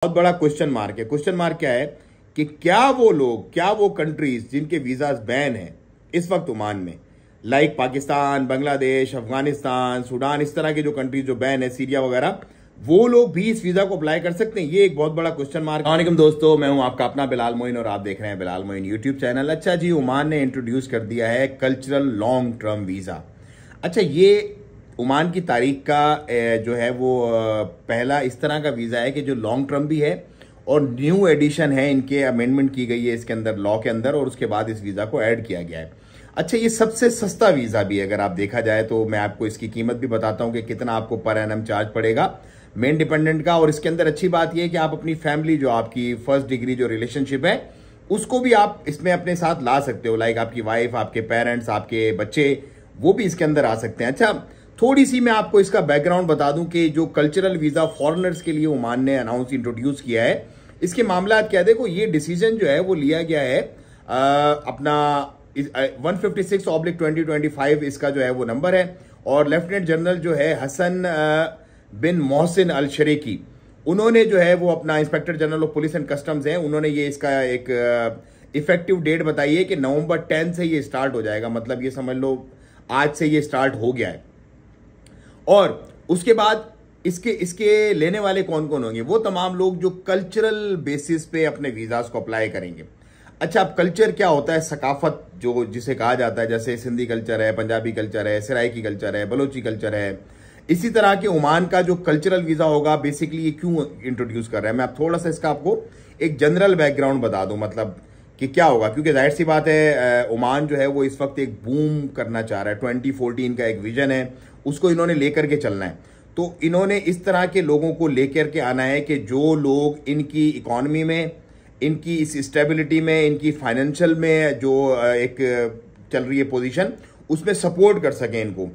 बहुत बड़ा question mark है। क्वेश्चन मार्क क्या है कि क्या वो लोग, क्या वो कंट्रीज जिनके वीजाज बैन हैं इस वक्त ओमान में, लाइक पाकिस्तान, बांग्लादेश, अफगानिस्तान, सूडान, इस तरह के जो कंट्रीज जो बैन है, सीरिया वगैरह, वो लोग भी इस वीजा को अप्लाई कर सकते हैं? ये एक बहुत बड़ा क्वेश्चन मार्क। वालेकुम दोस्तों, मैं हूं आपका अपना बिलाल मोइन और आप देख रहे हैं बिलाल मोइन यूट्यूब चैनल। अच्छा जी, ओमान ने इंट्रोड्यूस कर दिया है कल्चरल लॉन्ग टर्म वीजा। अच्छा, ये ओमान की तारीख का जो है वो पहला इस तरह का वीज़ा है कि जो लॉन्ग टर्म भी है और न्यू एडिशन है, इनके अमेंडमेंट की गई है इसके अंदर, लॉ के अंदर, और उसके बाद इस वीज़ा को ऐड किया गया है। अच्छा, ये सबसे सस्ता वीज़ा भी है अगर आप देखा जाए तो। मैं आपको इसकी कीमत भी बताता हूँ कि कितना आपको पर एनम चार्ज पड़ेगा मेन डिपेंडेंट का। और इसके अंदर अच्छी बात यह है कि आप अपनी फैमिली, जो आपकी फर्स्ट डिग्री जो रिलेशनशिप है, उसको भी आप इसमें अपने साथ ला सकते हो। लाइक आपकी वाइफ, आपके पेरेंट्स, आपके बच्चे, वो भी इसके अंदर आ सकते हैं। अच्छा, थोड़ी सी मैं आपको इसका बैकग्राउंड बता दूं कि जो कल्चरल वीजा फॉरेनर्स के लिए ओमान ने इंट्रोड्यूस किया है, इसके मामला क्या है। देखो, ये डिसीजन जो है वो लिया गया है अपना 156/2025 इसका जो है वो नंबर है। और लेफ्टिनेंट जनरल जो है हसन बिन मोहसिन अल शरीकी, उन्होंने जो है वो अपना inspector general of police and customs है, उन्होंने ये इसका एक इफेक्टिव डेट बताई है कि नवंबर 10 से ये स्टार्ट हो जाएगा। मतलब ये समझ लो आज से ये स्टार्ट हो गया है। और उसके बाद इसके लेने वाले कौन कौन होंगे? वो तमाम लोग जो कल्चरल बेसिस पे अपने वीजास को अप्लाई करेंगे। अच्छा, अब कल्चर क्या होता है? सकाफत जो जिसे कहा जाता है, जैसे सिंधी कल्चर है, पंजाबी कल्चर है, सराइकी कल्चर है, बलोची कल्चर है। इसी तरह के ओमान का जो कल्चरल वीजा होगा, बेसिकली ये क्यों इंट्रोड्यूस कर रहा है, मैं आप थोड़ा सा इसका आपको एक जनरल बैकग्राउंड बता दूं, मतलब कि क्या होगा। क्योंकि जाहिर सी बात है, ओमान जो है वो इस वक्त एक बूम करना चाह रहा है। 2014 का एक विजन है, उसको इन्होंने लेकर के चलना है। तो इन्होंने इस तरह के लोगों को लेकर के आना है कि जो लोग इनकी इकोनॉमी में, इनकी इस स्टेबिलिटी में, इनकी फाइनेंशियल में जो एक चल रही है पोजीशन, उसमें सपोर्ट कर सकें इनको।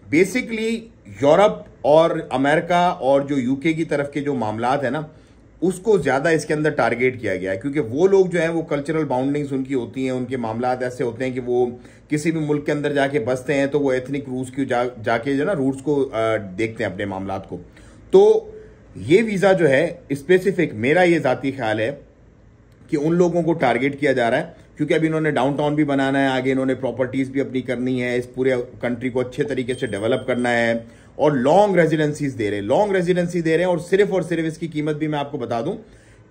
बेसिकली यूरोप और अमेरिका और जो यूके की तरफ के जो मामलात है ना, उसको ज्यादा इसके अंदर टारगेट किया गया है। क्योंकि वो लोग जो है वो कल्चरल बाउंडिंग्स उनकी होती हैं, उनके मामलात ऐसे होते हैं कि वो किसी भी मुल्क के अंदर जाके बसते हैं तो वो एथनिक रूट्स की जाके जो ना रूट्स को देखते हैं अपने मामलात को। तो ये वीजा जो है स्पेसिफिक, मेरा ये जाती ख्याल है कि उन लोगों को टारगेट किया जा रहा है। क्योंकि अभी इन्होंने डाउनटाउन भी बनाना है, आगे इन्होंने प्रॉपर्टीज भी अपनी करनी है, इस पूरे कंट्री को अच्छे तरीके से डेवलप करना है, और लॉन्ग रेजिडेंसीज दे रहे हैं। और सिर्फ इसकी कीमत भी मैं आपको बता दूं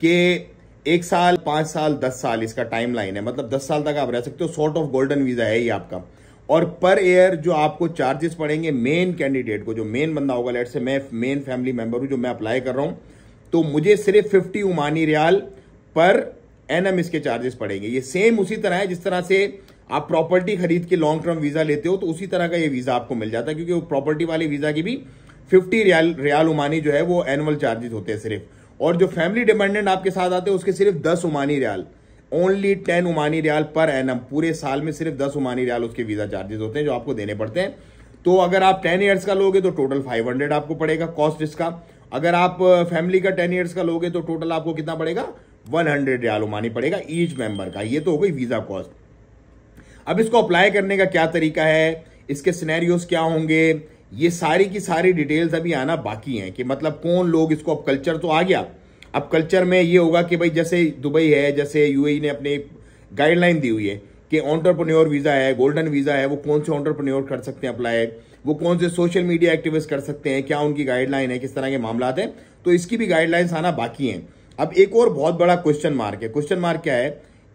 कि 1 साल, 5 साल, 10 साल इसका टाइम लाइन है। मतलब 10 साल तक आप रह सकते हो। सॉर्ट ऑफ गोल्डन वीजा है ये आपका। और पर ईयर जो आपको चार्जेस पड़ेंगे मेन कैंडिडेट को, जो मेन बंदा होगा, लेट से मैं मेन फैमिली मेंबर हूं जो मैं अप्लाई कर रहा हूं, तो मुझे सिर्फ 50 ओमानी रियाल पर एनम इसके चार्जेस पड़ेंगे। ये सेम उसी तरह है जिस तरह से आप प्रॉपर्टी खरीद के लॉन्ग टर्म वीजा लेते हो, तो उसी तरह का ये वीजा आपको मिल जाता है। क्योंकि वो प्रॉपर्टी वाले वीजा की भी 50 रियाल ओमानी जो है वो एनुअल चार्जेस होते हैं सिर्फ। और जो फैमिली डिपेंडेंट आपके साथ आते हैं उसके सिर्फ 10 Omani riyal, only 10 Omani riyal per annum, पूरे साल में सिर्फ 10 ओमानी रियाल उसके वीजा चार्जेस होते हैं जो आपको देने पड़ते हैं। तो अगर आप 10 ईयर्स का लोगे तो टोटल 500 आपको पड़ेगा कॉस्ट इसका। अगर आप फैमिली का 10 ईयर्स का लोगे तो टोटल आपको कितना पड़ेगा? 100 रियाल ओमानी पड़ेगा ईच मेंबर का। ये तो हो गई वीजा कॉस्ट। अब इसको अप्लाई करने का क्या तरीका है, इसके सिनेरियोस क्या होंगे, ये सारी की सारी डिटेल्स अभी आना बाकी हैं। कि मतलब कौन लोग इसको, अब कल्चर तो आ गया, अब कल्चर में ये होगा कि भाई जैसे दुबई है, जैसे यूएई ने अपने गाइडलाइन दी हुई है कि एंटरप्रेन्योर वीजा है, गोल्डन वीजा है, वो कौन से एंटरप्रेन्योर कर सकते हैं अप्लाई, वो कौन से सोशल मीडिया एक्टिविस्ट कर सकते हैं, क्या उनकी गाइडलाइन है, किस तरह के मामला हैं। तो इसकी भी गाइडलाइंस आना बाकी हैं। अब एक और बहुत बड़ा क्वेश्चन मार्क है। क्वेश्चन मार्क क्या है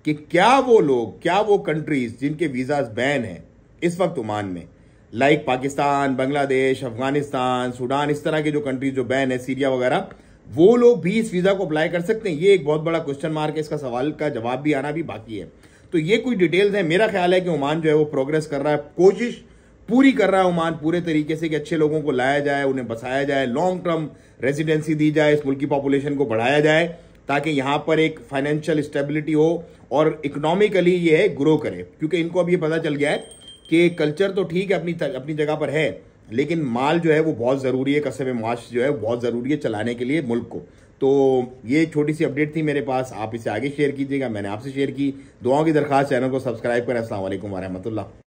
कि क्या वो लोग, क्या वो कंट्रीज जिनके वीजाज बैन हैं इस वक्त ओमान में, लाइक पाकिस्तान, बांग्लादेश, अफगानिस्तान, सूडान, इस तरह के जो कंट्रीज जो बैन है, सीरिया वगैरह, वो लोग भी इस वीजा को अप्लाई कर सकते हैं? ये एक बहुत बड़ा क्वेश्चन मार्क है। इसका सवाल का जवाब भी आना भी बाकी है। तो ये कुछ डिटेल्स है। मेरा ख्याल है कि ओमान जो है वो प्रोग्रेस कर रहा है, कोशिश पूरी कर रहा है ओमान पूरे तरीके से कि अच्छे लोगों को लाया जाए, उन्हें बसाया जाए, लॉन्ग टर्म रेजिडेंसी दी जाए, इस मुल्क की पॉपुलेशन को बढ़ाया जाए ताकि यहां पर एक फाइनेंशियल स्टेबिलिटी हो और इकोनॉमिकली ये है ग्रो करे। क्योंकि इनको अब ये पता चल गया है कि कल्चर तो ठीक है, अपनी जगह पर है, लेकिन माल जो है वो बहुत जरूरी है, कसब माश जो है बहुत जरूरी है चलाने के लिए मुल्क को। तो ये छोटी सी अपडेट थी मेरे पास, आप इसे आगे शेयर कीजिएगा। मैंने आपसे शेयर की। दुआओं की दरखास्त, चैनल को सब्सक्राइब करें। अस्सलाम वालेकुम व रहमतुल्लाह।